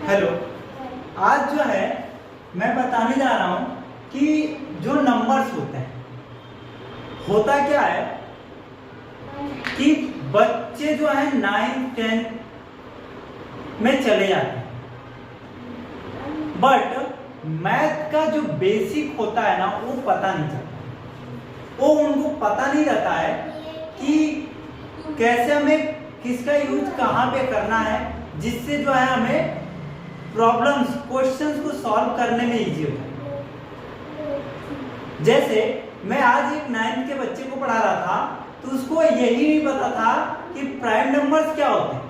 Hello, आज जो है मैं बताने जा रहा हूँ कि जो नंबर्स होते हैं, होता क्या है कि बच्चे जो है 9th 10th में चले जाते हैं, बट मैथ का जो बेसिक होता है ना वो पता नहीं चलता। वो उनको पता नहीं रहता है कि कैसे हमें किसका यूज कहाँ पे करना है, जिससे जो है हमें प्रॉब्लम्स क्वेश्चंस को सॉल्व करने में इजी होता है। जैसे मैं आज एक 9th के बच्चे को पढ़ा रहा था, तो उसको यही नहीं पता था कि प्राइम नंबर्स क्या होते हैं,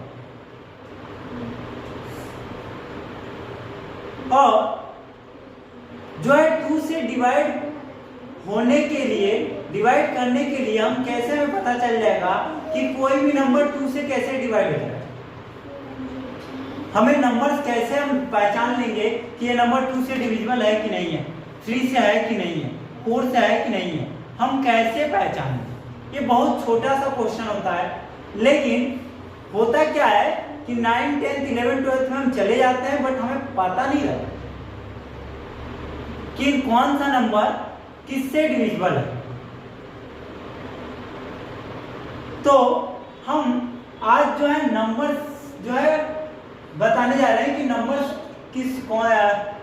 और जो है 2 से डिवाइड होने के लिए, डिवाइड करने के लिए हम कैसे हमें पता चल जाएगा कि कोई भी नंबर 2 से कैसे डिवाइड हो जाएगा। हमें नंबर्स कैसे हम पहचान लेंगे कि ये नंबर 2 से डिविजिबल है कि नहीं है, 3 से है कि नहीं है, 4 से है कि नहीं है, हम कैसे पहचानेंगे। ये बहुत छोटा सा क्वेश्चन होता है, लेकिन होता क्या है कि 9, 10, 11, 12 में हम चले जाते हैं, बट हमें पता नहीं रहता कि कौन सा नंबर किससे डिविजिबल है। तो हम आज जो है नंबर्स जो है बताने जा रहे हैं कि नंबर्स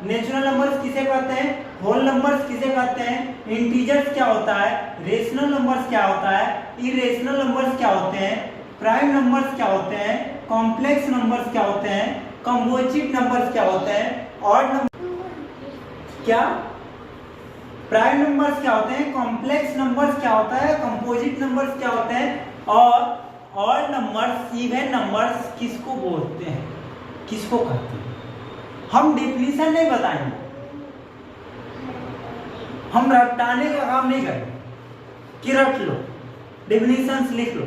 नेचुरल नंबर्स किसे कहते हैं, होल नंबर्स किसे कहते हैं, इंटीजर्स क्या होता है, रेशनल नंबर्स क्या होता है, इरेशनल नंबर्स क्या होते हैं, प्राइम नंबर्स क्या होते हैं, कॉम्प्लेक्स नंबर्स क्या होते हैं, कंपोजिट नंबर्स क्या होते हैं, ऑड नंबर क्या, प्राइम नंबर्स क्या होते हैं, कॉम्प्लेक्स नंबर्स क्या होता है, कंपोजिट नंबर्स क्या होते हैं, और ऑड नंबर्स, इवन नंबर्स किसको बोलते हैं, किसको कहते हैं। हम डेफिनेशन नहीं बताएंगे, हम रटाने का काम नहीं करेंगे कि रट लो, डेफिनेशंस लिख लो।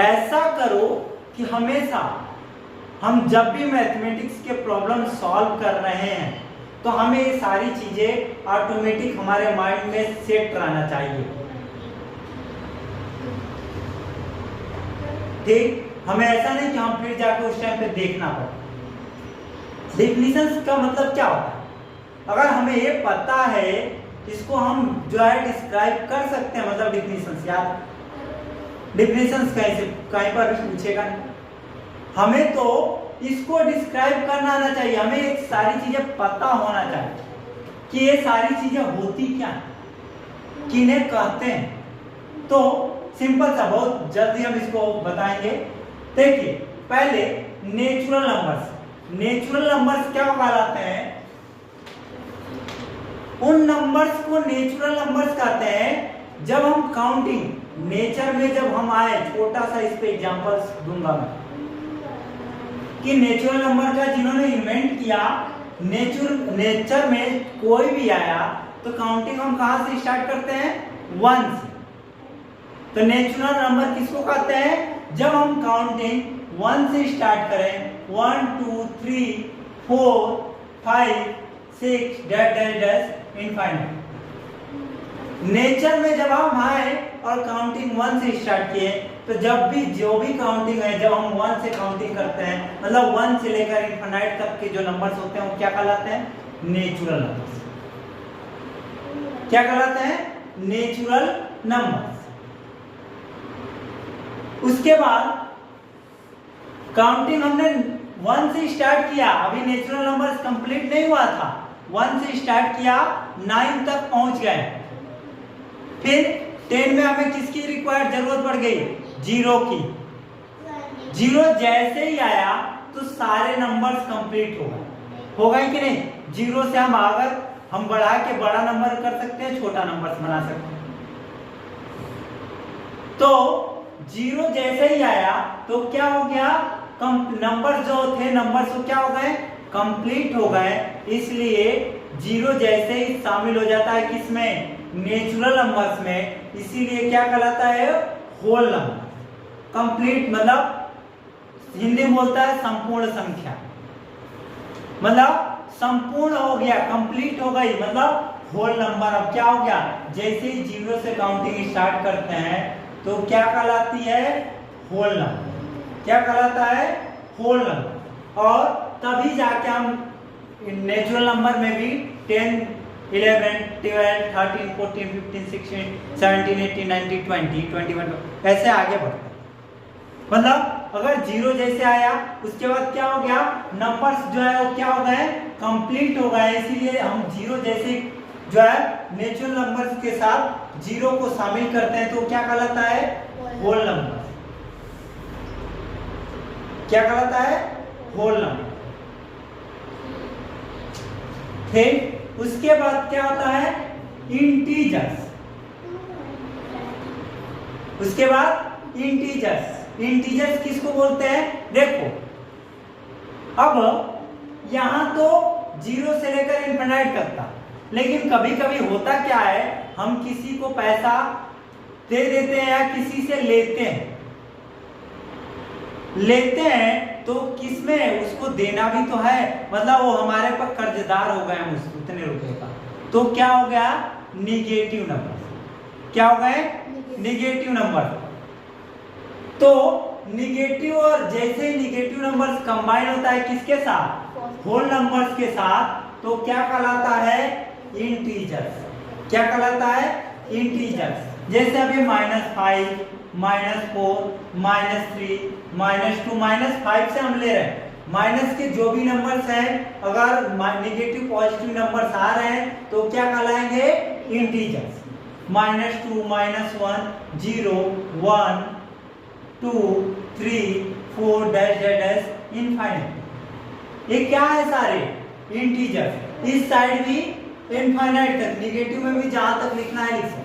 ऐसा करो कि हमेशा हम जब भी मैथमेटिक्स के प्रॉब्लम सॉल्व कर रहे हैं तो हमें ये सारी चीजें ऑटोमेटिक हमारे माइंड में सेट रहना चाहिए। ठीक, हमें ऐसा नहीं कि हम फिर जाकर उस टाइम पे देखना पड़े। डेफिनेशंस का मतलब क्या होता है, अगर हमें ये पता है, इसको हम जो है डिस्क्राइब कर सकते हैं, मतलब डेफिनेशंस याद, डेफिनेशंस कहीं पर पूछेगा नहीं, हमें तो इसको डिस्क्राइब करना आना चाहिए, हमें ये सारी चीजें पता होना चाहिए कि ये सारी चीजें होती क्या है, किन्हें कहते हैं। तो सिंपल सा, बहुत जल्दी हम इसको बताएंगे। देखिए, पहले नेचुरल नंबर्स, नेचुरल नंबर्स क्या कहलाते हैं, उन नंबर्स को नेचुरल नंबर्स कहते हैं जब हम काउंटिंग नेचर में जब हम आए। छोटा सा इस पे एग्जांपल्स दूंगा मैं कि नेचुरल नंबर का जिन्होंने इन्वेंट किया, नेचर में कोई भी आया तो काउंटिंग हम कहां से स्टार्ट करते हैं, 1 से। तो नेचुरल नंबर किसको कहते हैं, जब हम काउंटिंग 1 से स्टार्ट करें, 1 2 3 4 5 6 डैश इनफाइनाइट। नेचर में जब हम आए और काउंटिंग 1 से स्टार्ट किए, तो जब भी जो भी काउंटिंग है, जब हम 1 से काउंटिंग करते हैं, मतलब 1 से लेकर इनफाइनाइट तक के जो नंबर्स होते हैं वो क्या कहलाते हैं, नेचुरल नंबर्स। क्या कहलाते हैं, नेचुरल नंबर्स। उसके बाद काउंटिंग हमने 1 से स्टार्ट किया, अभी नेचुरल नंबर्स कंप्लीट नहीं हुआ था, 1 से स्टार्ट किया, 9 तक पहुंच गए, फिर 10 में हमें किसकी रिक्वायर्ड जरूरत पड़ गई, 0 की। 0 जैसे ही आया तो सारे नंबर्स कंप्लीट हो गए, हो गए कि नहीं। 0 से हम अगर हम बढ़ा के बड़ा नंबर कर सकते हैं, छोटा नंबर बना सकते हैं। तो 0 जैसे ही आया तो क्या हो गया, नंबर जो थे नंबर्स वो क्या हो गए, कंप्लीट हो गए। इसलिए 0 जैसे ही शामिल हो जाता है किसमें, नेचुरल नंबर्स में, इसीलिए क्या कहलाता है, होल नंबर। कंप्लीट मतलब हिंदी में बोलता है संपूर्ण संख्या, मतलब संपूर्ण हो गया, कंप्लीट हो गई, मतलब होल नंबर। अब क्या हो गया, जैसे ही 0 से काउंटिंग स्टार्ट करते हैं तो क्या कहलाती है, होल नंबर। क्या कहलाता है, होल नंबर, और तभी जाके हम नेचुरल नंबर में भी 10, 11, 12, 13, 14, 15, 16, 17, 18, 19, 20, 21 ऐसे आगे बढ़ते हैं। मतलब अगर जीरो जैसे आया उसके बाद क्या हो गया, नंबर्स जो है वो क्या हो गए, कंप्लीट हो गए। इसीलिए हम जीरो जैसे जो है नेचुरल नंबर्स के साथ जीरो को शामिल करते हैं तो क्या कहलाता है, होल नंबर। क्या कहलाता है, होल नंबर। ठीक, उसके बाद क्या होता है, इंटीजर्स। उसके बाद इंटीजर्स। इंटीजर्स किसको बोलते हैं, देखो अब यहां तो जीरो से लेकर इनफिनाइट तक था, लेकिन कभी कभी होता क्या है, हम किसी को पैसा दे देते हैं या किसी से लेते हैं तो किसमें उसको देना भी तो है, मतलब वो हमारे पर कर्जदार हो गए हम उतने रुपए का, तो क्या हो गया, निगेटिव नंबर। क्या हो गए, निगेटिव नंबर। तो निगेटिव, और जैसे ही निगेटिव नंबर्स कंबाइन होता है किसके साथ, होल नंबर्स के साथ, तो क्या कहलाता है, इंटीजर्स। क्या कहलाता है, इंटीजर्स। जैसे अभी -5, -4, -3, -2, -5 से हम ले रहे हैं, माइनस के जो भी नंबर्स हैं अगर निगेटिव पॉजिटिव नंबर्स आ रहे हैं तो क्या कहलाएंगे, integers. -2, -1, 0, 1, 2, 3, 4 dash dash dash infinite. ये क्या है, सारे इंटीजर्स। इस साइड भी इनफाइनाइट तक, निगेटिव में भी जहां तक लिखना है लिख सकते।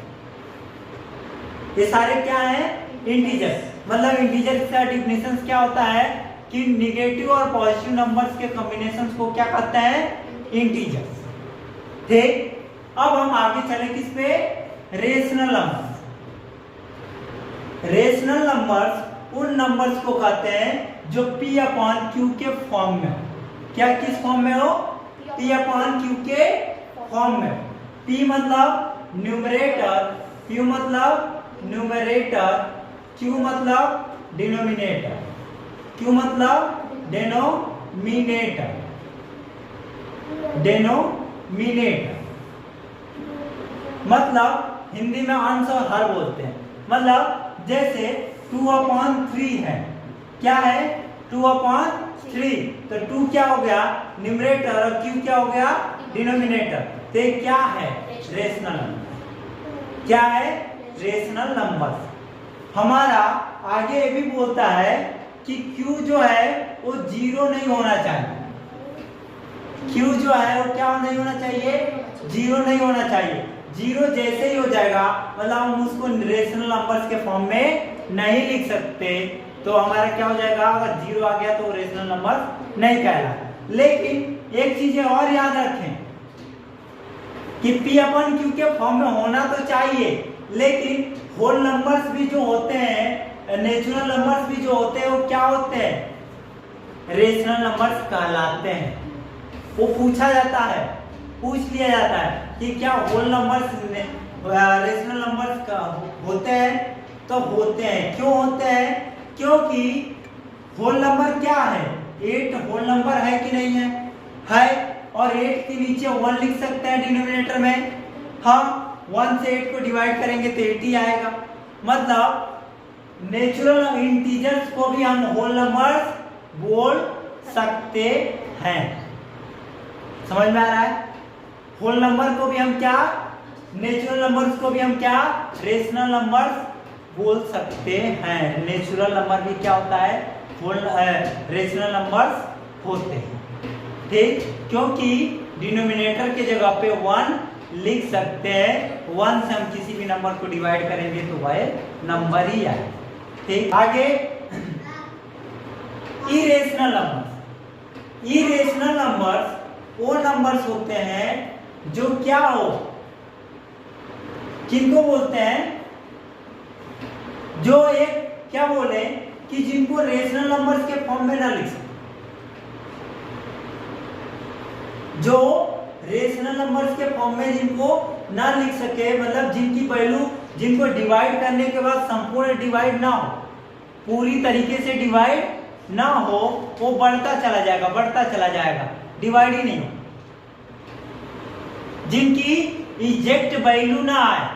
ये सारे क्या है, इंटीजर्स। मतलब इंटीजर का डिफिनेशन क्या होता है कि निगेटिव और पॉजिटिव नंबर्स के कॉम्बिनेशंस को क्या कहते हैं, इंटीजर्स। ठीक, अब हम आगे चले किस पे, रेशनल नंबर्स। रेशनल नंबर्स उन नंबर्स को कहते हैं जो P/Q के फॉर्म में हो। क्या किस फॉर्म में हो, P/Q के फॉर्म में। P मतलब न्यूमरेटर, Q मतलब न्यूमरेटर, Q मतलब डिनोमिनेटर, Q मतलब डेनोमिनेटर, डेनोमिनेटर मतलब हिंदी में अंश और हर बोलते हैं। मतलब जैसे 2/3 है, क्या है, 2/3, तो 2 क्या हो गया, न्यूमरेटर, और Q क्या हो गया, डिनोमिनेटर। तो ये क्या है, रेशनल नंबर। क्या है, रेशनल नंबर। हमारा आगे ये भी बोलता है कि Q जो है वो जीरो नहीं होना चाहिए। Q जो है वो क्या नहीं होना चाहिए, जीरो नहीं होना चाहिए। जीरो जैसे ही हो जाएगा मतलब हम उसको रेशनल नंबर्स के फॉर्म में नहीं लिख सकते, तो हमारा क्या हो जाएगा, अगर जीरो आ गया तो रेशनल नंबर नहीं कहला। लेकिन एक चीज और याद रखें कि P/Q के फॉर्म में होना तो चाहिए, लेकिन होल नंबर्स भी जो होते हैं, नेचुरल नंबर्स भी जो होते हैं वो क्या होते हैं, रेशनल नंबर्स कहलाते हैं। वो पूछा जाता है, पूछ लिया जाता है कि क्या होल नंबर्स रेशनल नंबर्स होते हैं, तो होते हैं। क्यों होते हैं, क्योंकि होल नंबर क्या है, 8 होल नंबर है कि नहीं है, और 8 के नीचे 1 लिख सकते हैं डिनोमिनेटर में। हम 1 से 8 को डिवाइड करेंगे तो 8 ही आएगा। मतलब नेचुरल इंटीजर्स को भी हम होल नंबर्स बोल सकते हैं। समझ में आ रहा है, होल नंबर को भी हम क्या, नेचुरल नंबर्स को भी हम क्या, रेशनल नंबर्स बोल सकते हैं। नेचुरल नंबर भी क्या होता है, होल रेशनल नंबर्स होते हैं। ठीक, क्योंकि डिनोमिनेटर के जगह पे 1 लिख सकते हैं। 1 से हम किसी भी नंबर को डिवाइड करेंगे तो वह नंबर ही आए। ठीक, आगे इरेशनल नंबर्स। इरेशनल नंबर्स वो नंबर्स होते हैं जो क्या हो, किनको बोलते हैं, जो एक क्या बोले कि जिनको रेशनल नंबर्स के फॉर्म में ना लिख सके। जो रेशनल नंबर्स के फॉर्म में जिनको ना लिख सके, मतलब जिनकी वैल्यू, जिनको डिवाइड करने के बाद संपूर्ण डिवाइड ना हो, पूरी तरीके से डिवाइड ना हो वो बढ़ता चला जाएगा, बढ़ता चला जाएगा, डिवाइड ही नहीं हो। जिनकी एग्जैक्ट वैल्यू ना आए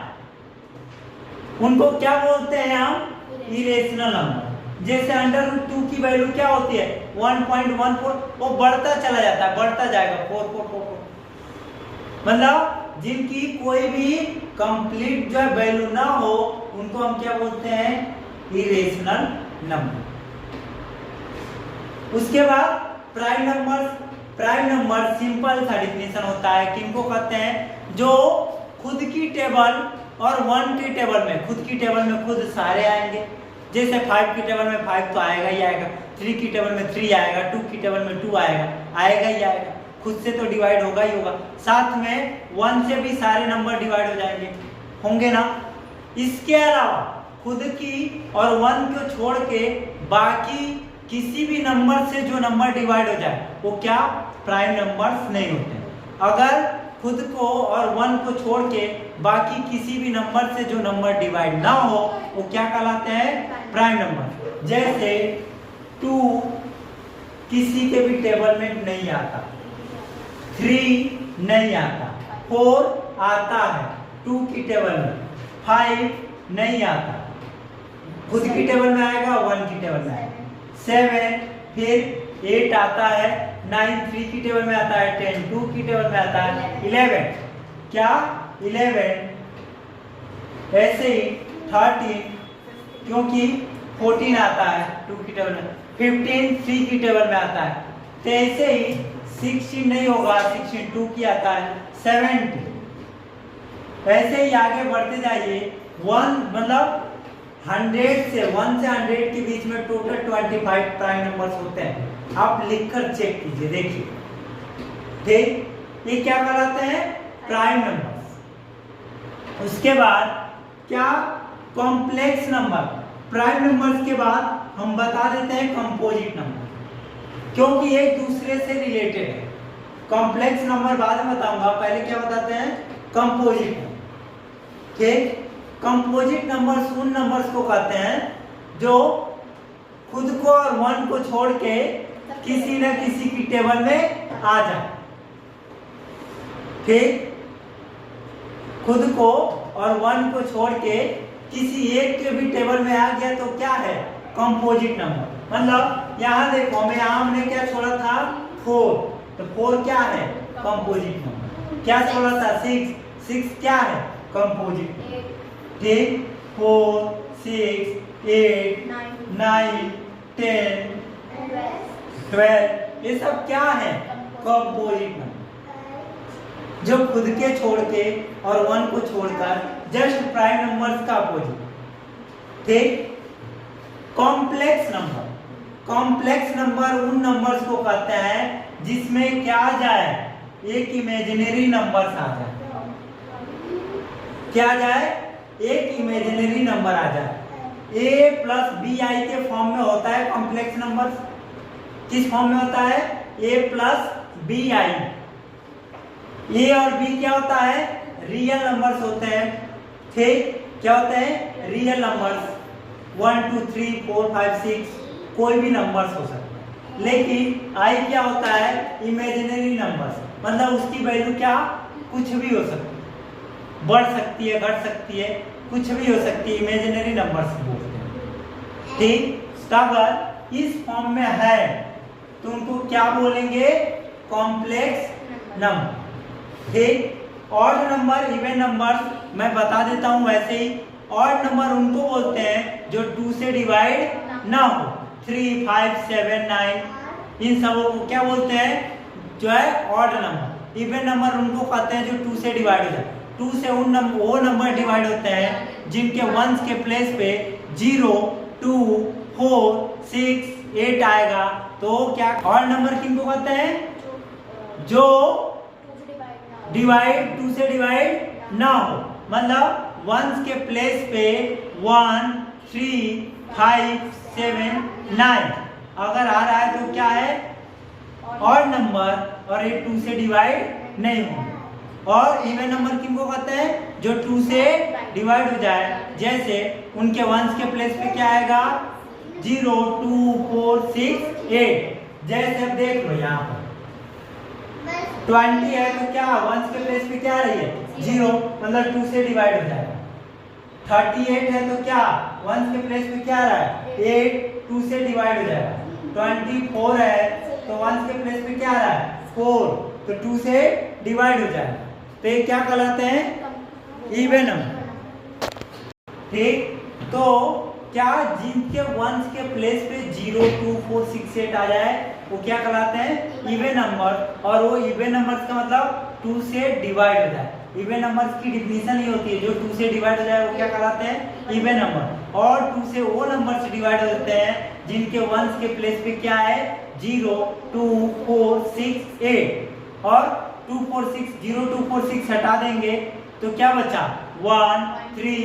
उनको क्या बोलते हैं हम? Irrational number. जैसे √2 की वैल्यू क्या होती है? 1.14, वो बढ़ता चला जाता है, बढ़ता जाएगा 4. मतलब जिनकी कोई भी कंप्लीट जो वैल्यू ना हो उनको हम क्या बोलते हैं? Irrational number. उसके बाद प्राइम नंबर सिंपल सा डिफिनेशन होता है। किनको कहते हैं? जो खुद की टेबल और 1 की टेबल में, खुद की टेबल में खुद सारे आएंगे। जैसे 5 की टेबल में 5 तो आएगा ही आएगा, 3 की टेबल में 3 आएगा, 2 की टेबल में 2 आएगा ही आएगा, खुद से तो डिवाइड होगा ही होगा। साथ में 1 से भी सारे नंबर डिवाइड हो जाएंगे, होंगे ना। इसके अलावा खुद की और 1 को छोड़ के बाकी किसी भी नंबर से जो नंबर डिवाइड हो जाए वो क्या? प्राइम नंबर्स नहीं होते। अगर खुद को और 1 को छोड़ के बाकी किसी भी नंबर से जो नंबर डिवाइड ना हो वो क्या कहलाते हैं? Prime number. जैसे 2 किसी के भी टेबल में नहीं आता, 3 नहीं आता, 4 आता है 2 की टेबल में, 5 नहीं आता, खुद की टेबल में आएगा, 1 की टेबल में आएगा, 7 फिर 8 आता है, 9 3 की टेबल में आता है, 10 2 की टेबल में आता है, 11 क्या? 11 ऐसे ही 13 क्योंकि 14 आता है 2 की टेबल में, 15 3 की टेबल में आता है, तो ऐसे ही 16 नहीं होगा, 16 2 की आता है, 17 ऐसे ही आगे बढ़ते जाइए। 1 मतलब 100 से 100 के बीच में टोटल 25 प्राइम नंबर्स होते हैं। आप लिखकर चेक कीजिए, देखिए ठीक, ये क्या कहलाते हैं? Prime numbers. उसके बाद क्या? Complex number. प्राइम नंबर्स के बाद हम बता देते हैं कंपोजिट नंबर, क्योंकि एक दूसरे से रिलेटेड है। कॉम्प्लेक्स नंबर बाद में बताऊंगा, पहले क्या बताते हैं? Composite number. ठीक, कंपोजिट नंबर्स उन नंबर्स को कहते हैं जो खुद को और 1 को छोड़ के किसी न किसी की टेबल में आ जाए। ठीक, खुद को और 1 को छोड़ के किसी एक के भी टेबल में आ गया तो क्या है? Composite number. मतलब यहाँ देखो, मैं यहाँ हमने क्या छोड़ा था? 4, तो 4 क्या है? Composite number. क्या छोड़ा था? 6 क्या है? कंपोजिट। ठीक, 4 6 8 9 10 12 ये सब क्या है? कंपोजिट नंबर, जो खुद के छोड़ के और 1 को छोड़कर जस्ट प्राइम नंबर्स का अपोजिट। ठीक, कॉम्प्लेक्स नंबर उन नंबर्स को कहते हैं जिसमें क्या आ जाए? एक इमेजिनरी नंबर्स आ जाए। क्या आ जाए? एक इमेजिनरी नंबर आ जाए। a + bi के फॉर्म में होता है कॉम्प्लेक्स नंबर्स। किस फॉर्म में होता है? a + bi। a और b क्या होता है? रियल नंबर्स होते हैं। ठीक, क्या होते हैं? Real numbers. 1 2 3 4 5 6 कोई भी नंबर्स हो सकते हैं। लेकिन i क्या होता है? Imaginary numbers. मतलब उसकी वैल्यू क्या? कुछ भी हो सकती है, बढ़ सकती है, घट सकती है, कुछ भी हो सकती है, इमेजिनरी नंबर्स बोलते हैं। ठीक, अगर इस फॉर्म में है तो उनको क्या बोलेंगे? Complex number. ठीक, ऑड नंबर, इवन नंबर मैं बता देता हूं वैसे ही। ऑड नंबर उनको बोलते हैं जो 2 से डिवाइड ना हो। 3 5 7 9 इन सबों को क्या बोलते हैं? जो है ऑड नंबर। इवन नंबर उनको कहते हैं जो 2 से डिवाइड हो जाए। 2 से वो नंबर डिवाइड होते हैं जिनके 1s के प्लेस पे 0 2 4 6 8 आएगा, तो क्या ऑड नंबर किनको कहते हैं? जो 2 से डिवाइड ना हो। मतलब 1s के प्लेस पे 1 3 5 7 9 अगर आ रहा है तो क्या है? ऑड नंबर, और ये 2 से डिवाइड नहीं होंगे। और इवन नंबर किनको कहते हैं? जो 2 से डिवाइड हो जाए। जैसे उनके 1s के प्लेस पे क्या आएगा? 0 2 4 6 8। जैसे अब देख लो यहाँ पर 20 है तो क्या वंस के प्लेस पे क्या रही है 0, मतलब 2 से डिवाइड हो जाएगा। 38 है तो क्या वंस के प्लेस पे क्या रहा है 8, 2 से डिवाइड हो जाएगा। 24 है तो वंस के प्लेस पे क्या रहा है 4, तो 2 से डिवाइड हो जाएगा। तो ये क्या कहलाते हैं इवन नंबर। ठीक, तो क्या जिनके वंस के प्लेस पे 0 2 4 6 8 आ जाए वो क्या कहलाते हैं इवन नंबर। और वो इवन नंबर्स का मतलब 2 से डिवाइड हो जाए। इवन नंबर्स की डिफिनीशन ये होती है जो 2 से डिवाइड हो जाए वो क्या कहलाते हैं इवन नंबर। और 2 से वो नंबर से डिवाइड हो जाते हैं जिनके वंस के प्लेस पे क्या है 0 2 4 6 8। और 2 4 6 0 2 4 6 हटा देंगे तो क्या बचा 1 3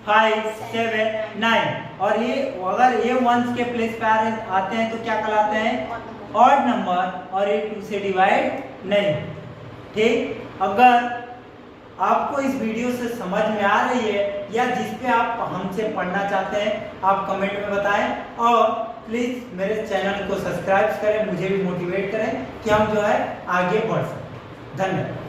5 7 9। और ये अगर ये वंस के प्लेस पे आते हैं तो क्या कहलाते हैं ऑड नंबर, और ये 2 से डिवाइड नहीं। ठीक, अगर आपको इस वीडियो से समझ में आ रही है या जिस पे आप हमसे पढ़ना चाहते हैं आप कमेंट में बताएं। और प्लीज मेरे चैनल को सब्सक्राइब करें, मुझे भी मोटिवेट करें कि हम जो है आगे बढ़ सकें। धन्यवाद।